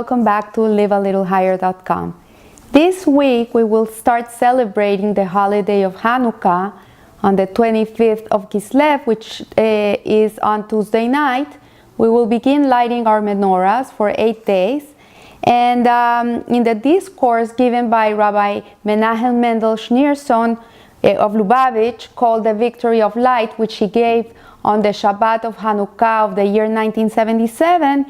welcome back to livealittlehigher.com. This week we will start celebrating the holiday of Chanukah on the 25th of Kislev, which is on Tuesday night. We will begin lighting our menorahs for 8 days. And in the discourse given by Rabbi Menachem Mendel Schneerson of Lubavitch, called The Victory of Light, which he gave on the Shabbat of Hanukkah of the year 1977,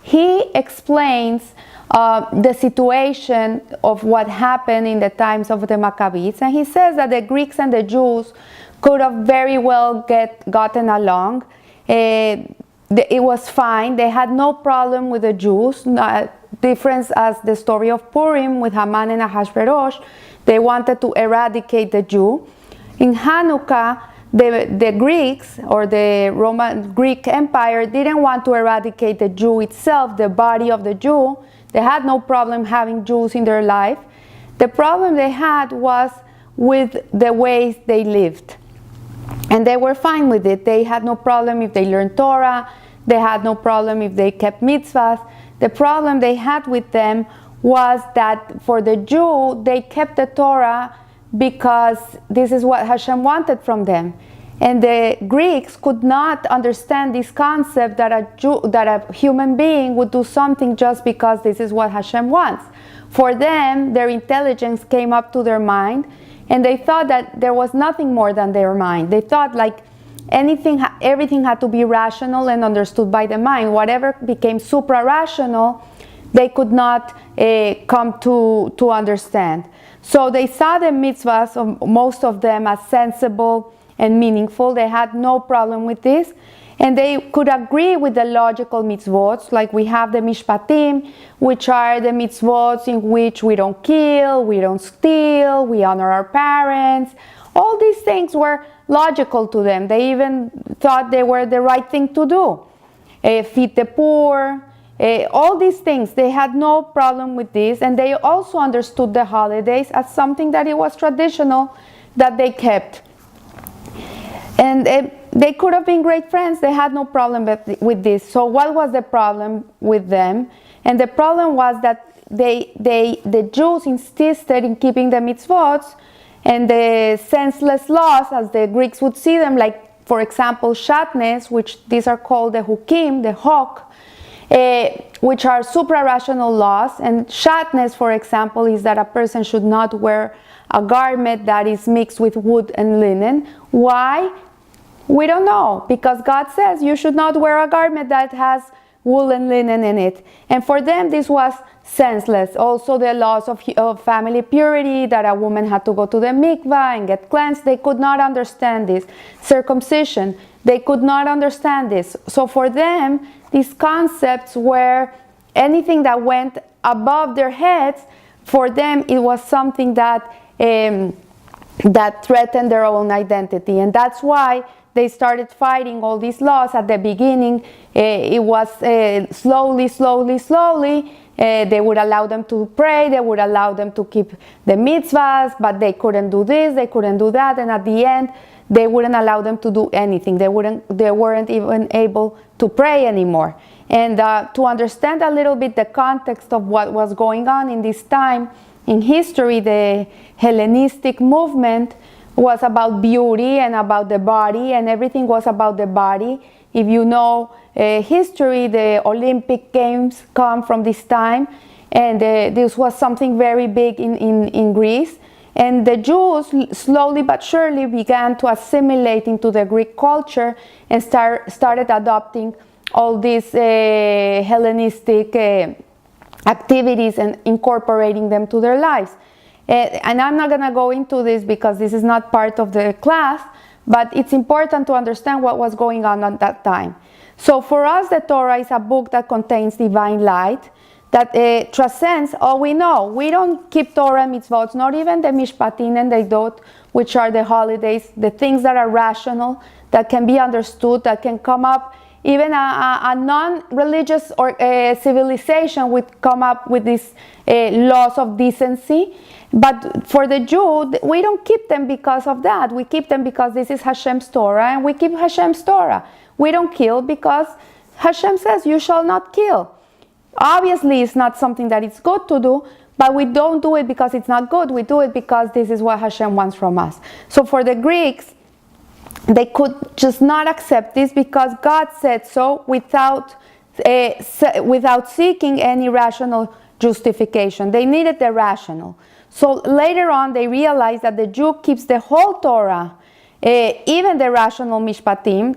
he explains the situation of what happened in the times of the Maccabees. And he says that the Greeks and the Jews could have very well gotten along. It was fine. They had no problem with the Jews. Difference as the story of Purim with Haman and Ahasuerus. They wanted to eradicate the Jew. In Hanukkah, the Greeks or the Greek Empire didn't want to eradicate the Jew itself, the body of the Jew. They had no problem having Jews in their life. The problem they had was with the ways they lived. And they were fine with it. They had no problem if they learned Torah. They had no problem if they kept mitzvahs. The problem they had with them was that for the Jew, they kept the Torah because this is what Hashem wanted from them. And the Greeks could not understand this concept that a human being would do something just because this is what Hashem wants. For them, their intelligence came up to their mind, and they thought that there was nothing more than their mind. They thought like everything had to be rational and understood by the mind. Whatever became supra-rational, they could not come to understand. So they saw the mitzvahs, most of them, as sensible and meaningful. They had no problem with this. And they could agree with the logical mitzvot, like we have the mishpatim, which are the mitzvot in which we don't kill, we don't steal, we honor our parents. All these things were logical to them. They even thought they were the right thing to do. Feed the poor, all these things. They had no problem with this. And they also understood the holidays as something that it was traditional that they kept. And they could have been great friends. They had no problem with this. So what was the problem with them? And the problem was that the Jews insisted in keeping the mitzvot and the senseless laws, as the Greeks would see them, like, for example, shatnez, which these are called the hukim, the hok, which are supra-rational laws. And shatnez, for example, is that a person should not wear a garment that is mixed with wood and linen. Why? We don't know, because God says you should not wear a garment that has wool and linen in it. And for them this was senseless. Also the laws of family purity, that a woman had to go to the mikvah and get cleansed, they could not understand this. Circumcision, they could not understand this. So for them, these concepts were anything that went above their heads. For them it was something that threatened their own identity. And that's why they started fighting all these laws. At the beginning, it was slowly. They would allow them to pray, they would allow them to keep the mitzvahs, but they couldn't do this, they couldn't do that, and at the end, they wouldn't allow them to do anything. They weren't even able to pray anymore. And to understand a little bit the context of what was going on in this time in history, the Hellenistic movement was about beauty and about the body, and everything was about the body. If you know history, the Olympic Games come from this time, and this was something very big in Greece. And the Jews slowly but surely began to assimilate into the Greek culture and started adopting all these Hellenistic activities and incorporating them to their lives. And I'm not going to go into this because this is not part of the class, but it's important to understand what was going on at that time. So for us, the Torah is a book that contains divine light, that transcends all we know. We don't keep Torah mitzvot, not even the mishpatim and the dot, which are the holidays, the things that are rational, that can be understood, that can come up. Even a non-religious or civilization would come up with these laws of decency. But for the Jew, we don't keep them because of that. We keep them because this is Hashem's Torah, and we keep Hashem's Torah. We don't kill because Hashem says, you shall not kill. Obviously, it's not something that it's good to do, but we don't do it because it's not good. We do it because this is what Hashem wants from us. So for the Greeks, they could just not accept this because God said so without seeking any rational justification. They needed the rational. So later on, they realized that the Jew keeps the whole Torah, even the rational mishpatim,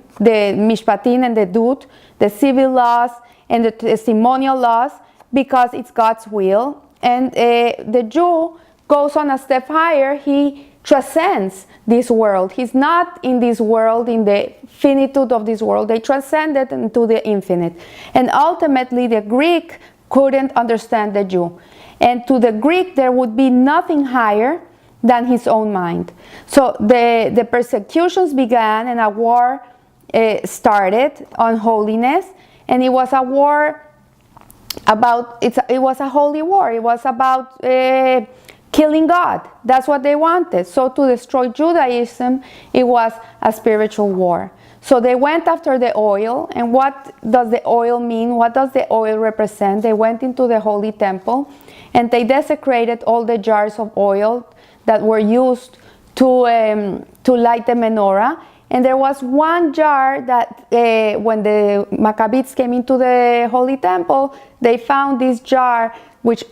and the dut, the civil laws and the testimonial laws, because it's God's will. And the Jew goes on a step higher. He transcends this world. He's not in this world, in the finitude of this world. They transcended into the infinite. And ultimately, the Greek couldn't understand the Jew. And to the Greek, there would be nothing higher than his own mind. So the persecutions began, and a war started on holiness. And it was a war about, it was a holy war. It was about killing God. That's what they wanted. So to destroy Judaism, it was a spiritual war. So they went after the oil. And what does the oil mean? What does the oil represent? They went into the holy temple and they desecrated all the jars of oil that were used to light the menorah. And there was one jar that when the Maccabees came into the holy temple, they found this jar which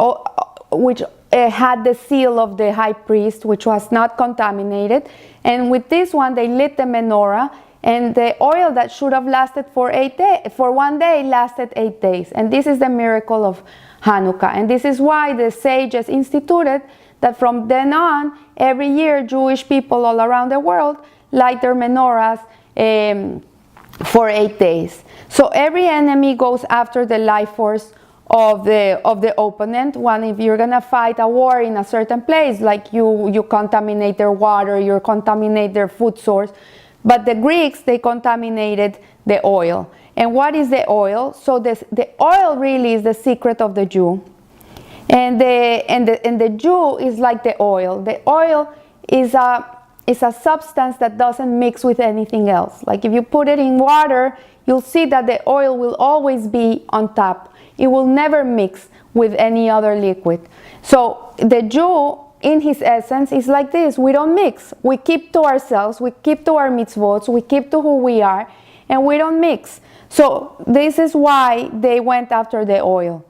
had the seal of the high priest, which was not contaminated. And with this one, they lit the menorah, and the oil that should have lasted for 1 day lasted 8 days. And this is the miracle of Hanukkah. And this is why the sages instituted that from then on, every year, Jewish people all around the world light their menorahs for 8 days. So every enemy goes after the life force of the opponent. One, if you're gonna fight a war in a certain place, like you contaminate their water, you contaminate their food source. But the Greeks, they contaminated the oil. And what is the oil? So the oil really is the secret of the Jew. And the Jew is like the oil. The oil is a substance that doesn't mix with anything else. Like if you put it in water, you'll see that the oil will always be on top. It will never mix with any other liquid. So the Jew, in his essence, is like this. We don't mix. We keep to ourselves. We keep to our mitzvot. We keep to who we are. And we don't mix. So this is why they went after the oil.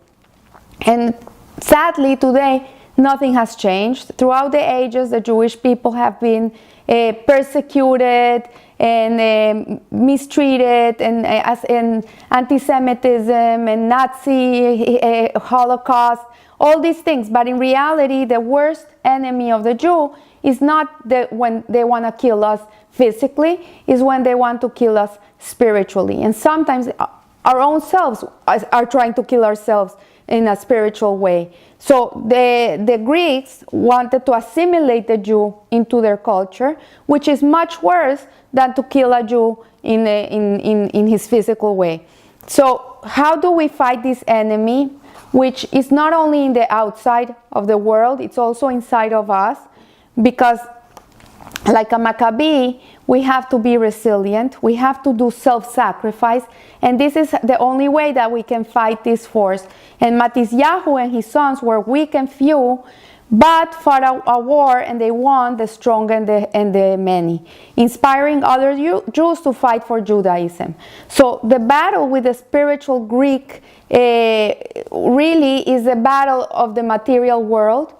And sadly, today, nothing has changed. Throughout the ages, the Jewish people have been persecuted and mistreated, and anti-Semitism and Nazi Holocaust, all these things. But in reality, the worst enemy of the Jew is not when they want to kill us physically, is when they want to kill us spiritually. And sometimes our own selves are trying to kill ourselves in a spiritual way. So the Greeks wanted to assimilate the Jew into their culture, which is much worse than to kill a Jew in his physical way. So how do we fight this enemy, which is not only in the outside of the world, it's also inside of us? Because like a Maccabee, we have to be resilient. We have to do self-sacrifice. And this is the only way that we can fight this force. And Mattisyahu and his sons were weak and few, but fought a war, and they won, the strong and the many, inspiring other Jews to fight for Judaism. So the battle with the spiritual Greek really is a battle of the material world.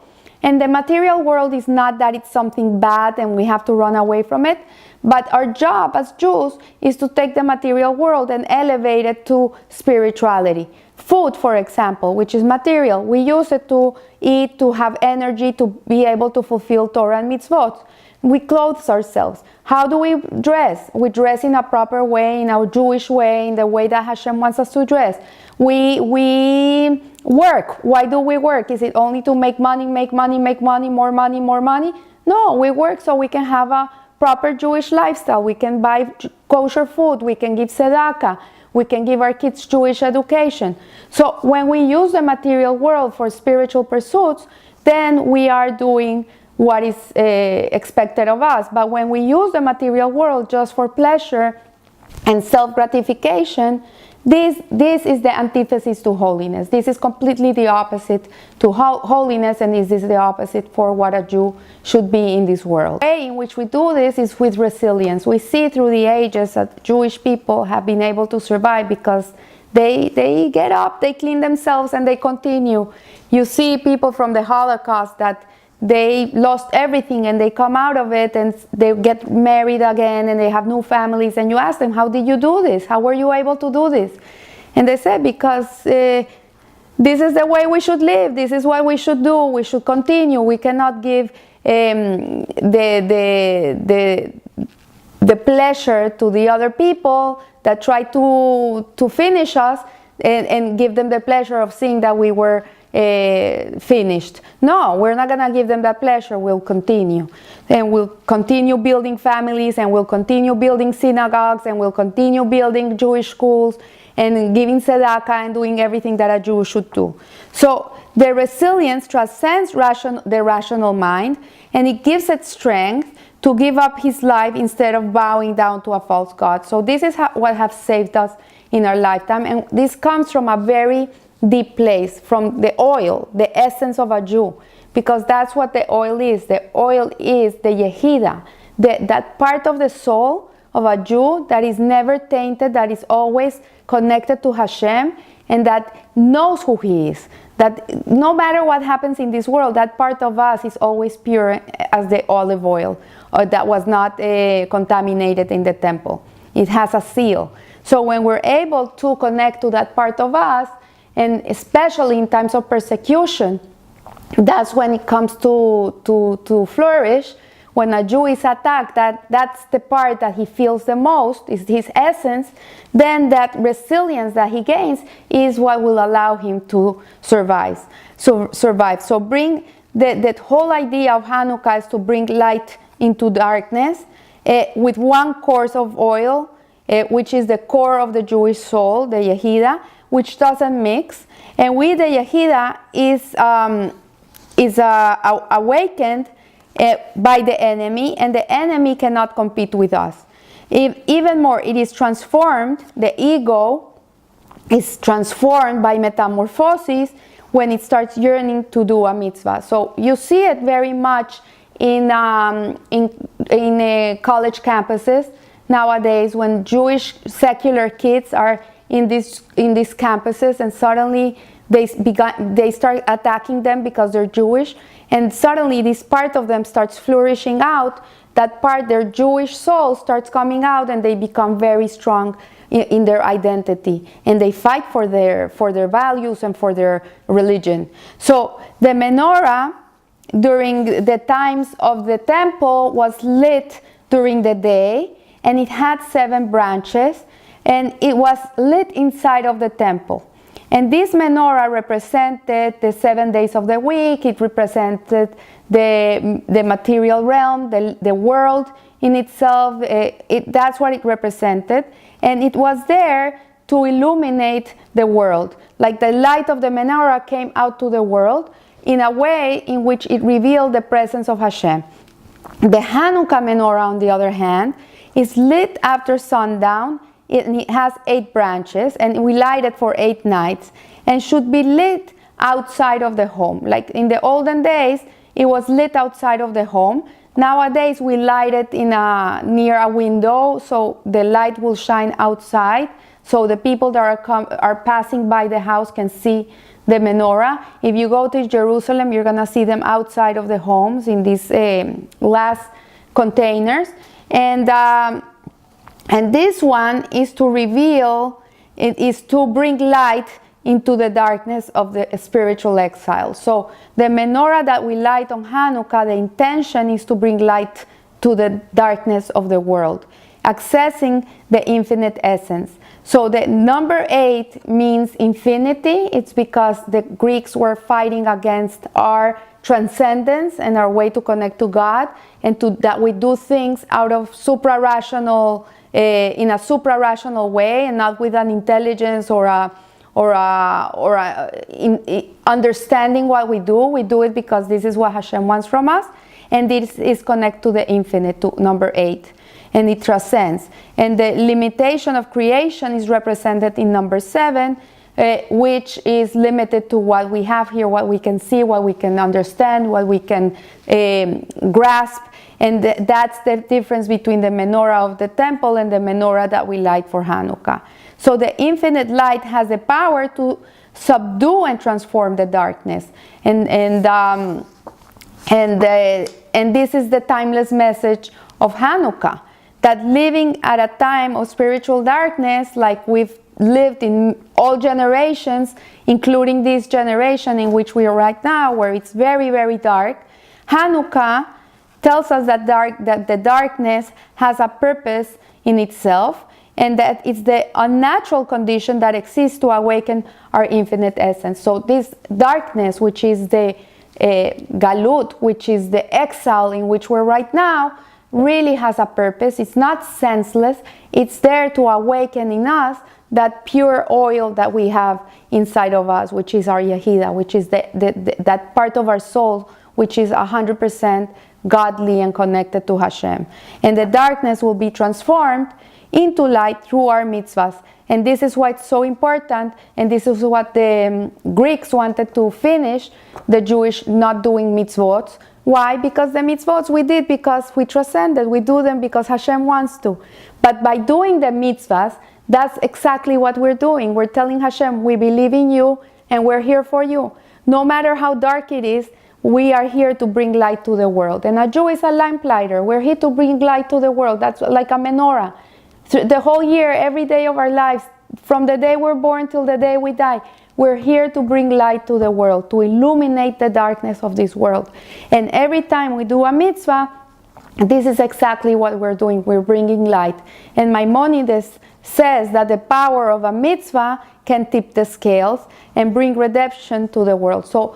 And the material world is not that it's something bad and we have to run away from it, but our job as Jews is to take the material world and elevate it to spirituality. Food, for example, which is material, we use it to eat, to have energy, to be able to fulfill Torah and mitzvot. We clothe ourselves. How do we dress? We dress in a proper way, in our Jewish way, in the way that Hashem wants us to dress. We work. Why do we work? Is it only to make money, more money? No, we work so we can have a proper Jewish lifestyle. We can buy kosher food. We can give tzedakah. We can give our kids Jewish education. So when we use the material world for spiritual pursuits, then we are doing what is expected of us. But when we use the material world just for pleasure and self-gratification, this is the antithesis to holiness. This is completely the opposite to holiness, and this is the opposite for what a Jew should be in this world. The way in which we do this is with resilience. We see through the ages that Jewish people have been able to survive because they get up, they clean themselves, and they continue. You see people from the Holocaust that they lost everything and they come out of it and they get married again and they have new families, and you ask them, how did you do this? How were you able to do this? And they say, because this is the way we should live. This is what we should do. We should continue. We cannot give the pleasure to the other people that try to finish us, and give them the pleasure of seeing that we were finished. No, we're not going to give them that pleasure. We'll continue. And we'll continue building families, and we'll continue building synagogues, and we'll continue building Jewish schools, and giving tzedakah, and doing everything that a Jew should do. So the resilience transcends the rational mind, and it gives it strength to give up his life instead of bowing down to a false god. So this is what has saved us in our lifetime, and this comes from a very deep place, from the oil, the essence of a Jew, because that's what the oil is. The oil is the Yehida, that part of the soul of a Jew that is never tainted, that is always connected to Hashem, and that knows who he is. That no matter what happens in this world, that part of us is always pure as the olive oil, or that was not contaminated in the temple. It has a seal. So when we're able to connect to that part of us, and especially in times of persecution, that's when it comes to flourish. When a Jew is attacked, that's the part that he feels the most, is his essence. Then that resilience that he gains is what will allow him to survive. So bring that whole idea of Hanukkah is to bring light into darkness with one course of oil, which is the core of the Jewish soul, the Yehida, which doesn't mix, and with the Yehida is awakened by the enemy, and the enemy cannot compete with us. Even more, it is transformed, the ego is transformed by metamorphosis when it starts yearning to do a mitzvah. So you see it very much in college campuses nowadays, when Jewish secular kids are in these campuses, and suddenly they start attacking them because they're Jewish, and suddenly this part of them starts flourishing out. That part, their Jewish soul, starts coming out, and they become very strong in their identity, and they fight for their values and for their religion. So the menorah during the times of the temple was lit during the day, and it had 7 branches, and it was lit inside of the temple. And this menorah represented the 7 days of the week. It represented the material realm, the world in itself. That's what it represented. And it was there to illuminate the world. Like the light of the menorah came out to the world in a way in which it revealed the presence of Hashem. The Hanukkah menorah, on the other hand, is lit after sundown. It has 8 branches, and we light it for 8 nights, and should be lit outside of the home. Like in the olden days, it was lit outside of the home. Nowadays, we light it near a window, so the light will shine outside, so the people that are passing by the house can see the menorah. If you go to Jerusalem, you're going to see them outside of the homes in these glass containers. And this one is to reveal, it is to bring light into the darkness of the spiritual exile. So the menorah that we light on Hanukkah, the intention is to bring light to the darkness of the world, accessing the infinite essence. So the number 8 means infinity. It's because the Greeks were fighting against our transcendence and our way to connect to God, and that we do things out of supra-rational in a supra-rational way, and not with an intelligence or understanding what we do. We do it because this is what Hashem wants from us, and this is connected to the infinite, to number 8. and it transcends. And the limitation of creation is represented in number 7, which is limited to what we have here, what we can see, what we can understand, what we can grasp. And that's the difference between the menorah of the temple and the menorah that we light for Hanukkah. So the infinite light has the power to subdue and transform the darkness. And this is the timeless message of Hanukkah, that living at a time of spiritual darkness, like we've lived in all generations, including this generation in which we are right now, where it's very, very dark, Hanukkah tells us that the darkness has a purpose in itself, and that it's the unnatural condition that exists to awaken our infinite essence. So this darkness, which is the galut, which is the exile in which we're right now, really has a purpose. It's not senseless. It's there to awaken in us that pure oil that we have inside of us, which is our Yehida, which is that part of our soul which is 100% godly and connected to Hashem. And the darkness will be transformed into light through our mitzvahs. And this is why it's so important, and this is what the Greeks wanted to finish the Jewish not doing mitzvot. Why? Because the mitzvot we did because we transcended. We do them because Hashem wants to. But by doing the mitzvahs, that's exactly what we're doing. We're telling Hashem, we believe in you and we're here for you. No matter how dark it is, we are here to bring light to the world. And a Jew is a lamplighter. We're here to bring light to the world. That's like a menorah. The whole year, every day of our lives, from the day we're born till the day we die, we're here to bring light to the world, to illuminate the darkness of this world. And every time we do a mitzvah, this is exactly what we're doing. We're bringing light. And Maimonides says that the power of a mitzvah can tip the scales and bring redemption to the world. So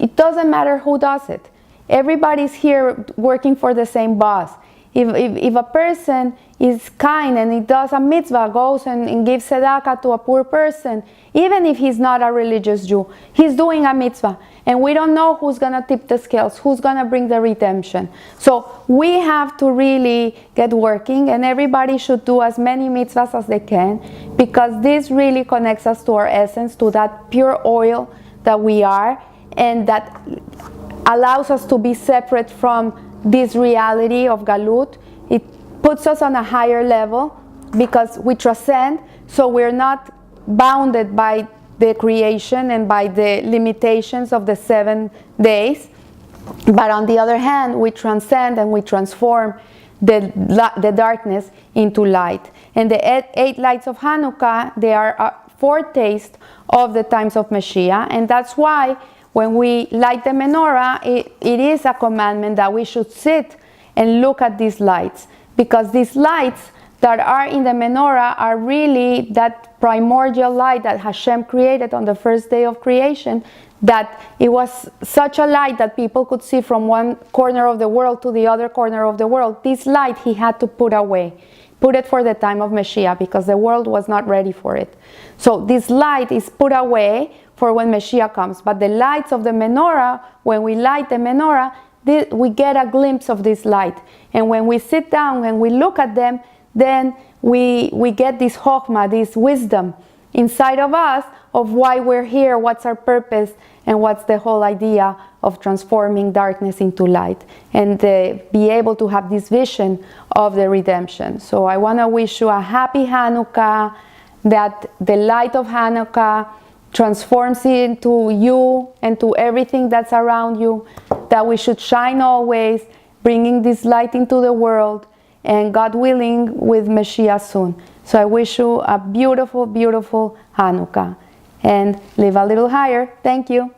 it doesn't matter who does it. Everybody's here working for the same boss. If a person is kind and he does a mitzvah, goes and gives tzedakah to a poor person, even if he's not a religious Jew, he's doing a mitzvah. And we don't know who's going to tip the scales, who's going to bring the redemption. So we have to really get working, and everybody should do as many mitzvahs as they can, because this really connects us to our essence, to that pure oil that we are, and that allows us to be separate from this reality of galut. It puts us on a higher level because we transcend, so we're not bounded by the creation and by the limitations of the 7 days. But on the other hand, we transcend and we transform the darkness into light. And the 8 lights of Hanukkah, they are a foretaste of the times of Mashiach, and that's why when we light the menorah, it is a commandment that we should sit and look at these lights, because these lights that are in the menorah are really that primordial light that Hashem created on the first day of creation, that it was such a light that people could see from one corner of the world to the other corner of the world. This light he had to put away, put it for the time of Mashiach, because the world was not ready for it. So this light is put away for when Mashiach comes. But the lights of the menorah, when we light the menorah, we get a glimpse of this light. And when we sit down and we look at them, then we get this chokhmah, this wisdom inside of us of why we're here, what's our purpose, and what's the whole idea of transforming darkness into light, and be able to have this vision of the redemption. So I want to wish you a happy Hanukkah, that the light of Hanukkah transforms into you and to everything that's around you, that we should shine always, bringing this light into the world, and God willing, with Mashiach soon. So I wish you a beautiful, beautiful Hanukkah, and live a little higher. Thank you.